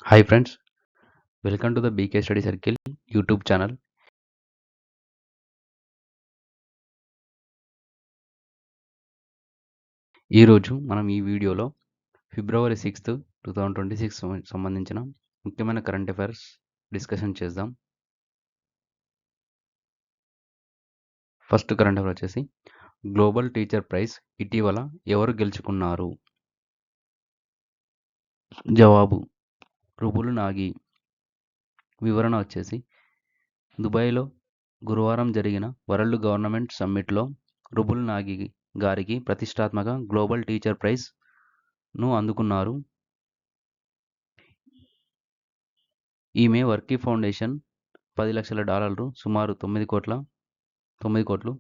Hi friends, welcome to the BK Study Circle YouTube channel. ఈరోజు మనం ఈ వీడియోలో ఫిబ్రవరి 6th 2026 సంబంధించిన ముఖ్యమైన కరెంట్ అఫైర్స్ డిస్కషన్ చేద్దాం. ఫస్ట్ కరెంట్ అఫైర్ వచ్చేసి గ్లోబల్ టీచర్ ప్రైజ్ ఇటీవల ఎవరు గెలుచుకున్నారు? జవాబు రుబుల్ నాగి. వివరణ వచ్చేసి దుబాయ్లో గురువారం జరిగిన వరల్డ్ గవర్నమెంట్ సమ్మిట్లో రుబుల్ నాగి గారికి ప్రతిష్టాత్మక గ్లోబల్ టీచర్ ప్రైజ్ను అందుకున్నారు. ఈమె వర్కీ ఫౌండేషన్ $10 లక్షల సుమారు 9 కోట్లు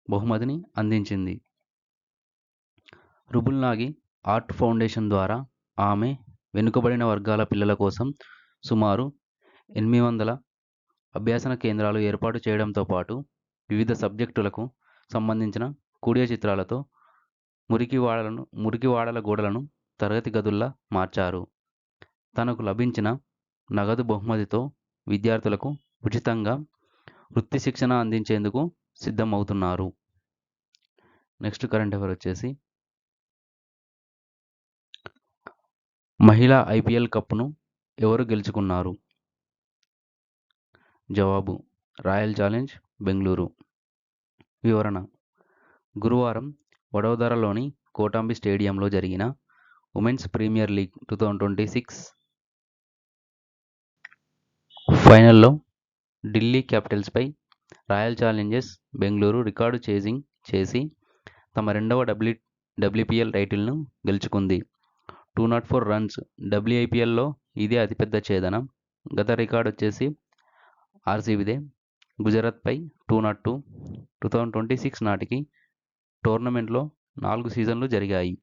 బహుమతిని అందించింది. రుబుల్ నాగి ఆర్ట్ ఫౌండేషన్ ద్వారా ఆమె వెనుకబడిన వర్గాల పిల్లల కోసం సుమారు 800 అభ్యసన కేంద్రాలు ఏర్పాటు చేయడంతో పాటు వివిధ సబ్జెక్టులకు సంబంధించిన కుడియ చిత్రాలతో మురికివాడల గోడలను తరగతి గదుల్లా మార్చారు. తనకు లభించిన నగదు బహుమతితో విద్యార్థులకు ఉచితంగా వృత్తి శిక్షణ అందించేందుకు సిద్ధమవుతున్నారు. నెక్స్ట్ కరెంట్ అఫైర్ వచ్చేసి మహిళా ఐపీఎల్ కప్ను ఎవరు గెలుచుకున్నారు? జవాబు రాయల్ ఛాలెంజ్ బెంగళూరు. వివరణ గురువారం వడోదరలోని కోటాంబి స్టేడియంలో జరిగిన ఉమెన్స్ ప్రీమియర్ లీగ్ 2026 ఫైనల్లో ఢిల్లీ క్యాపిటల్స్పై రాయల్ ఛాలెంజర్స్ బెంగళూరు రికార్డు చేసి తమ రెండవ డబ్ల్యూపీఎల్ టైటిల్ను గెలుచుకుంది. 204 రన్స్. డబ్ల్యూఐపీఎల్లో ఇదే అతిపెద్ద ఛేదన. గత రికార్డు వచ్చేసి ఆర్సీబీదే. గుజరాత్పై 202. 2026 నాటికి టోర్నమెంట్లో 4 సీజన్లు జరిగాయి.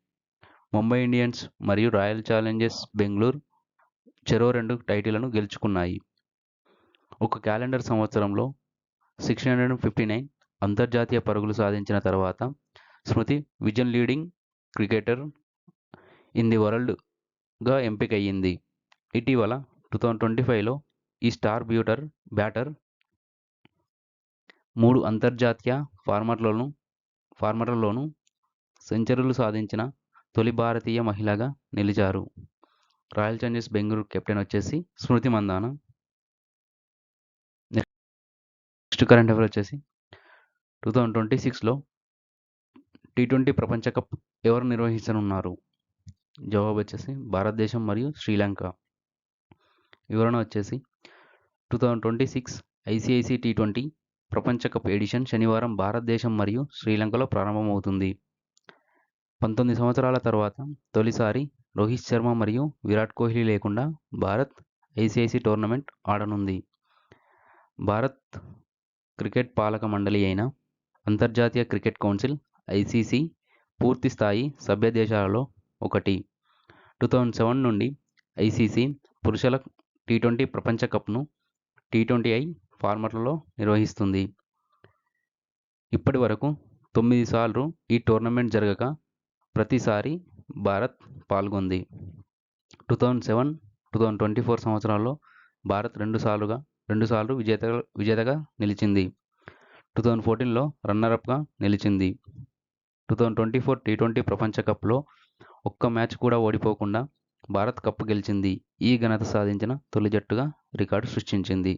ముంబై ఇండియన్స్ మరియు రాయల్ ఛాలెంజర్స్ బెంగళూరు చెరో 2 టైటిళ్లను గెలుచుకున్నాయి. ఒక క్యాలెండర్ సంవత్సరంలో 659 అంతర్జాతీయ పరుగులు సాధించిన తర్వాత స్మృతి విజన్ లీడింగ్ క్రికెటర్ ఇన్ ది వరల్డ్గా ఎంపికయ్యింది. ఇటీవల 2025లో ఈ స్టార్ బ్యాటర్ 3 అంతర్జాతీయ ఫార్మాట్లలోనూ సెంచరీలు సాధించిన తొలి భారతీయ మహిళగా నిలిచారు. రాయల్ ఛాలెంజర్స్ బెంగళూరు కెప్టెన్ వచ్చేసి స్మృతి మందాన. నెక్స్ట్ కరెంట్ అఫైర్ వచ్చేసి 2026లో T20 ప్రపంచ కప్ ఎవరు నిర్వహించనున్నారు? జవాబు వచ్చేసి భారతదేశం మరియు శ్రీలంక. వివరణ వచ్చేసి 2026 ఐసీఐసీ T20 ప్రపంచ కప్ ఎడిషన్ శనివారం భారతదేశం మరియు శ్రీలంకలో ప్రారంభమవుతుంది. 19 సంవత్సరాల తర్వాత తొలిసారి రోహిత్ శర్మ మరియు విరాట్ కోహ్లీ లేకుండా భారత్ ఐసీఐసీ టోర్నమెంట్ ఆడనుంది. భారత్ క్రికెట్ పాలక మండలి అయిన అంతర్జాతీయ క్రికెట్ కౌన్సిల్ ఐసీసీ పూర్తి స్థాయి సభ్య దేశాలలో ఒకటి. 2007 నుండి ఐసీసీ పురుషుల T20 ప్రపంచ కప్ను T20I ఫార్మాట్లలో నిర్వహిస్తుంది. ఇప్పటి వరకు 9 సార్లు ఈ టోర్నమెంట్ జరగగా ప్రతిసారి భారత్ పాల్గొంది. 2007, 2024 సంవత్సరాల్లో భారత్ రెండుసార్లు విజేతగా నిలిచింది. 2014లో రన్నరప్గా నిలిచింది. 2024 T20 ప్రపంచ కప్లో ఒక్క మ్యాచ్ కూడా ఓడిపోకుండా భారత్ కప్పు గెలిచింది. ఈ ఘనత సాధించిన తొలి జట్టుగా రికార్డు సృష్టించింది.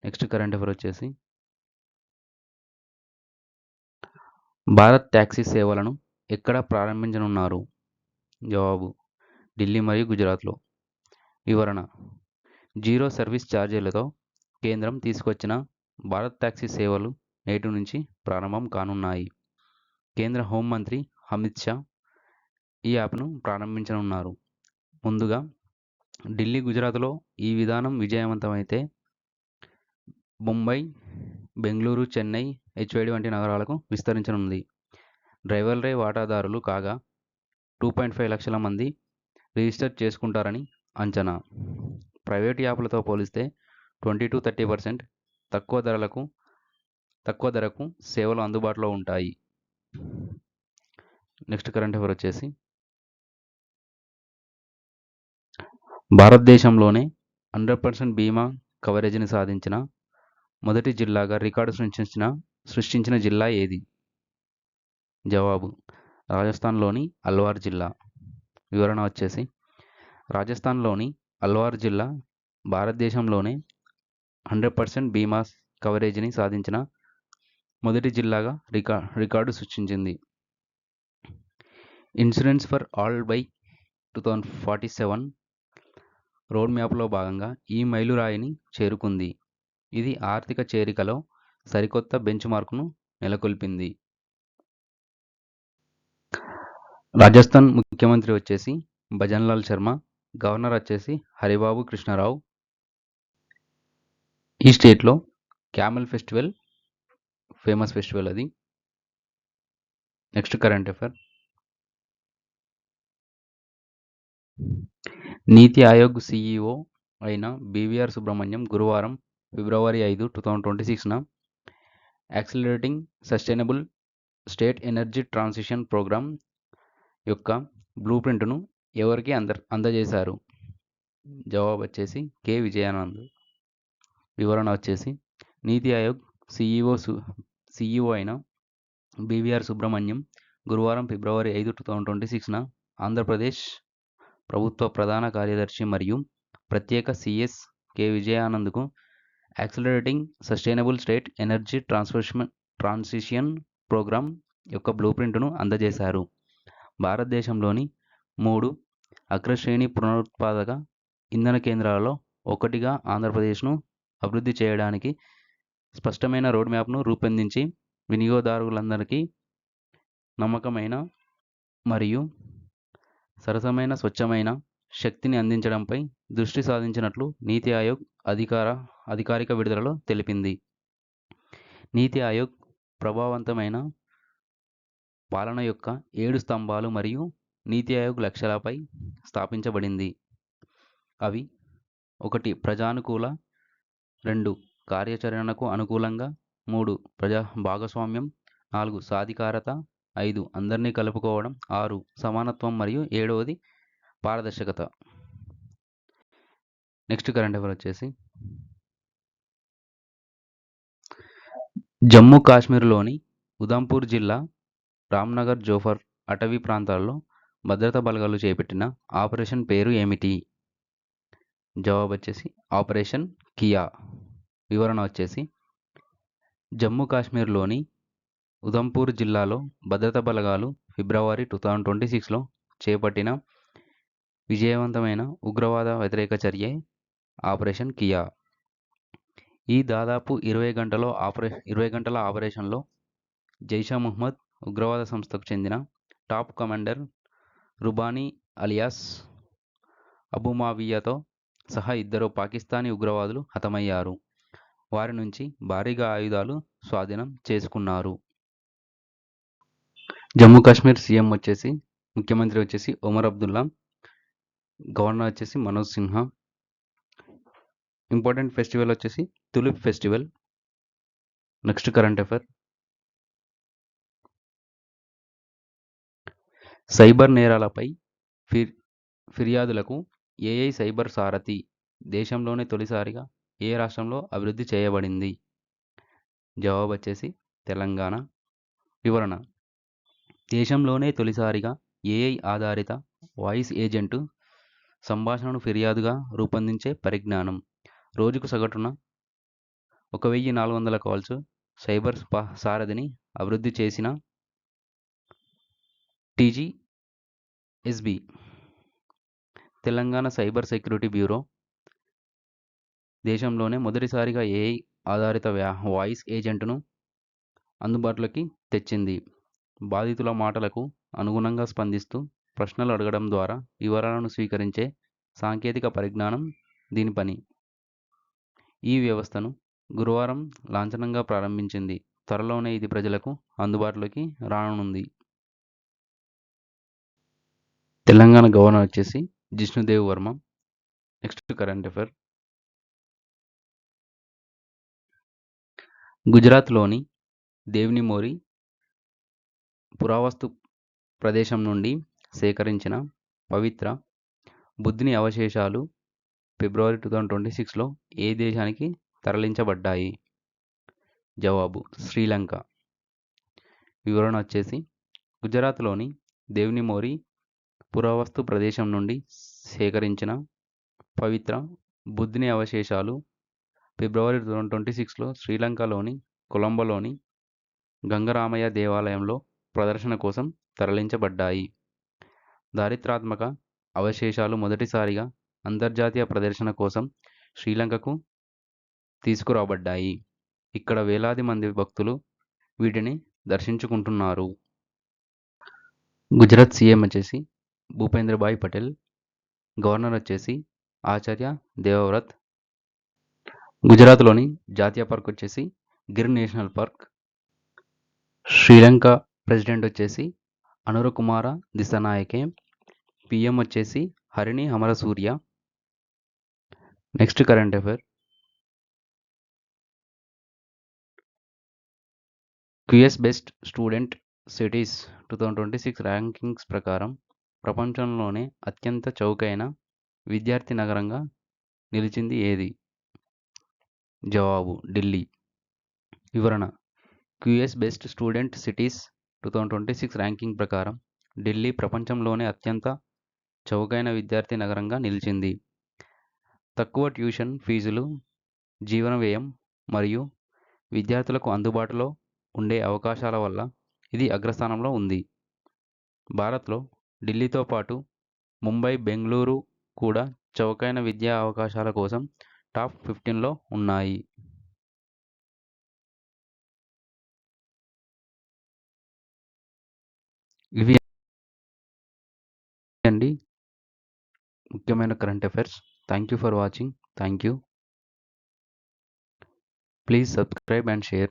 నెక్స్ట్ కరెంట్ అఫైర్ వచ్చేసి భారత్ టాక్సీ సేవలను ఎక్కడ ప్రారంభించనున్నారు? జవాబు ఢిల్లీ మరియు గుజరాత్లో. వివరణ జీరో సర్వీస్ ఛార్జీలతో కేంద్రం తీసుకొచ్చిన భారత్ టాక్సీ సేవలు నేటి నుంచి ప్రారంభం కానున్నాయి. కేంద్ర హోంమంత్రి అమిత్ షా ఈ యాప్ను ప్రారంభించనున్నారు. ముందుగా ఢిల్లీ, గుజరాత్లో ఈ విధానం విజయవంతమైతే ముంబై, బెంగళూరు, చెన్నై, హెచ్వైడి వంటి నగరాలకు విస్తరించనుంది. డ్రైవర్లే వాటాదారులు కాగా 2.5 లక్షల మంది రిజిస్టర్ చేసుకుంటారని అంచనా. ప్రైవేటు యాప్లతో పోలిస్తే 20-30% తక్కువ ధరకు సేవలు అందుబాటులో ఉంటాయి. నెక్స్ట్ కరెంట్ అఫైర్ వచ్చేసి భారతదేశంలోనే 100% బీమా కవరేజీని సాధించిన మొదటి జిల్లాగా రికార్డు సృష్టించిన జిల్లా ఏది? జవాబు రాజస్థాన్లోని అల్వార్ జిల్లా. వివరణ వచ్చేసి రాజస్థాన్లోని అల్వార్ జిల్లా భారతదేశంలోనే 100% బీమా కవరేజీని సాధించిన మొదటి జిల్లాగా రికార్డు సృష్టించింది. Insurance for all by 2047 road మ్యాప్లో భాగంగా ఈ మైలురాయిని చేరుకుంది. ఇది ఆర్థిక చేరికలో సరికొత్త బెంచ్ మార్క్ను నెలకొల్పింది. రాజస్థాన్ ముఖ్యమంత్రి వచ్చేసి భజన్లాల్ శర్మ, గవర్నర్ వచ్చేసి హరిబాబు కృష్ణరావు. ఈ స్టేట్లో క్యామెల్ ఫెస్టివల్ ఫేమస్ ఫెస్టివల్ అది. Next current affair. Niti Aayog CEO అయిన బివిఆర్ సుబ్రహ్మణ్యం గురువారం ఫిబ్రవరి 5, 2026న accelerating sustainable state energy transition programme యొక్క బ్లూ ప్రింట్ను ఎవరికి అందజేశారు? జవాబు వచ్చేసి కె విజయానంద్. వివరణ వచ్చేసి నీతి ఆయోగ్ సిఇఓ అయిన బివిఆర్ సుబ్రహ్మణ్యం గురువారం ఫిబ్రవరి 5, 2026న ఆంధ్రప్రదేశ్ ప్రభుత్వ ప్రధాన కార్యదర్శి మరియు ప్రత్యేక సిఎస్ కె విజయానంద్కు accelerating sustainable state energy transition programme యొక్క బ్లూ ప్రింట్ను అందజేశారు. భారతదేశంలోని 3 అగ్రశ్రేణి పునరుత్పాదక ఇంధన కేంద్రాలలో ఒకటిగా ఆంధ్రప్రదేశ్ను అభివృద్ధి చేయడానికి స్పష్టమైన రోడ్ మ్యాప్ను రూపొందించి వినియోగదారులందరికీ నమ్మకమైన మరియు సరసమైన స్వచ్ఛమైన శక్తిని అందించడంపై దృష్టి సారించినట్లు నీతి ఆయోగ్ అధికారిక విడుదలలో తెలిపింది. నీతి ఆయోగ్ ప్రభావవంతమైన పాలన యొక్క 7 స్తంభాలు మరియు నీతి ఆయోగ్ లక్ష్యాలపై స్థాపించబడింది. అవి 1 ప్రజానుకూల, 2 కార్యాచరణకు అనుకూలంగా, 3 ప్రజా భాగస్వామ్యం, 4 సాధికారత, 5 అందరినీ కలుపుకోవడం, 6 సమానత్వం మరియు 7వది పారదర్శకత. నెక్స్ట్ కరెంట్ అఫైర్ వచ్చేసి జమ్మూ కాశ్మీర్లోని ఉధంపూర్ జిల్లా రామ్నగర్ జోఫర్ అటవీ ప్రాంతాల్లో భద్రతా బలగాలు చేపట్టిన ఆపరేషన్ పేరు ఏమిటి? జవాబు వచ్చేసి ఆపరేషన్ కియా. వివరణ వచ్చేసి జమ్మూ కాశ్మీర్లోని ఉధంపూర్ జిల్లాలో భద్రతా బలగాలు ఫిబ్రవరి 2026లో చేపట్టిన విజయవంతమైన ఉగ్రవాద వ్యతిరేక చర్య ఆపరేషన్ కియా. ఈ దాదాపు 20 గంటల ఆపరేషన్లో జైషే మహ్మద్ ఉగ్రవాద సంస్థకు చెందిన టాప్ కమాండర్ రుబానీ అలియాస్ అబు మావియాతో సహా 2 పాకిస్తానీ ఉగ్రవాదులు హతమయ్యారు. వారి నుంచి భారీగా ఆయుధాలు స్వాధీనం చేసుకున్నారు. జమ్మూ కాశ్మీర్ సీఎం వచ్చేసి ముఖ్యమంత్రి వచ్చేసి ఒమర్ అబ్దుల్లా, గవర్నర్ వచ్చేసి మనోజ్ సిన్హా. ఇంపార్టెంట్ ఫెస్టివల్ వచ్చేసి tulip festival. Next current affair. Cyber నేరాలపై ఫిర్యాదులకు ఏఐ సైబర్ సారథి దేశంలోనే తొలిసారిగా ఏ రాష్ట్రంలో అభివృద్ధి చేయబడింది? జవాబు వచ్చేసి తెలంగాణ. వివరణ దేశంలోనే తొలిసారిగా ఏఐ ఆధారిత వాయిస్ ఏజెంటు సంభాషణను ఫిర్యాదుగా రూపొందించే పరిజ్ఞానం. రోజుకు సగటున 1400 కాల్స్ సైబర్ సారథిని అభివృద్ధి చేసిన టీజీఎస్బీ తెలంగాణ సైబర్ సెక్యూరిటీ బ్యూరో దేశంలోనే మొదటిసారిగా ఏఐ ఆధారిత వాయిస్ ఏజెంట్ను అందుబాటులోకి తెచ్చింది. బాధితుల మాటలకు అనుగుణంగా స్పందిస్తూ ప్రశ్నలు అడగడం ద్వారా వివరాలను స్వీకరించే సాంకేతిక పరిజ్ఞానం దీని పని. ఈ వ్యవస్థను గురువారం లాంఛనంగా ప్రారంభించింది. త్వరలోనే ఇది ప్రజలకు అందుబాటులోకి రానుంది. తెలంగాణ గవర్నర్ వచ్చేసి Jishnu Dev Varma. Next current affair. గుజరాత్లోని దేవ్ని-మోరీ పురావస్తు ప్రదేశం నుండి సేకరించిన పవిత్ర బుద్ధుని అవశేషాలు ఫిబ్రవరి 2026లో ఏ దేశానికి తరలించబడ్డాయి? జవాబు శ్రీలంక. వివరణ వచ్చేసి గుజరాత్లోని దేవ్నిమోరి పురావస్తు ప్రదేశం నుండి సేకరించిన పవిత్ర బుద్ధుని అవశేషాలు ఫిబ్రవరి 2026లో శ్రీలంకలోని కొలంబోలోని గంగరామయ్య దేవాలయంలో ప్రదర్శన కోసం తరలించబడ్డాయి. చారిత్రాత్మక అవశేషాలు మొదటిసారిగా అంతర్జాతీయ ప్రదర్శన కోసం శ్రీలంకకు తీసుకురాబడ్డాయి. ఇక్కడ వేలాది మంది భక్తులు వీటిని దర్శించుకుంటున్నారు. గుజరాత్ సీఎం వచ్చేసి భూపేంద్రభాయ్ పటేల్. గవర్నర్ వచ్చేసి ఆచార్య దేవవ్రత్. గుజరాత్లోని జాతీయ పార్క్ వచ్చేసి Gir national park. Sri Lanka president వచ్చేసి అనురకుమార దిశానాయకే. పిఎం వచ్చేసి Harini Amarasuriya. Next current affair. QS best student cities 2026 rankings ప్రకారం ప్రపంచంలోనే అత్యంత చౌకైన విద్యార్థి నగరంగా నిలిచింది ఏది? జవాబు ఢిల్లీ. వివరణ QS best student cities 2026 ranking ప్రకారం ఢిల్లీ ప్రపంచంలోనే అత్యంత చౌకైన విద్యార్థి నగరంగా నిలిచింది. తక్కువ ట్యూషన్ ఫీజులు, జీవన వ్యయం మరియు విద్యార్థులకు అందుబాటులో ఉండే అవకాశాల వల్ల ఇది అగ్రస్థానంలో ఉంది. భారత్లో ఢిల్లీతో పాటు ముంబై, బెంగళూరు కూడా చౌకైన విద్యా అవకాశాల కోసం టాప్ 15లో ఉన్నాయి. ఇవి అండి ముఖ్యమైన current affairs. Thank you for watching. Thank you. Please subscribe and share.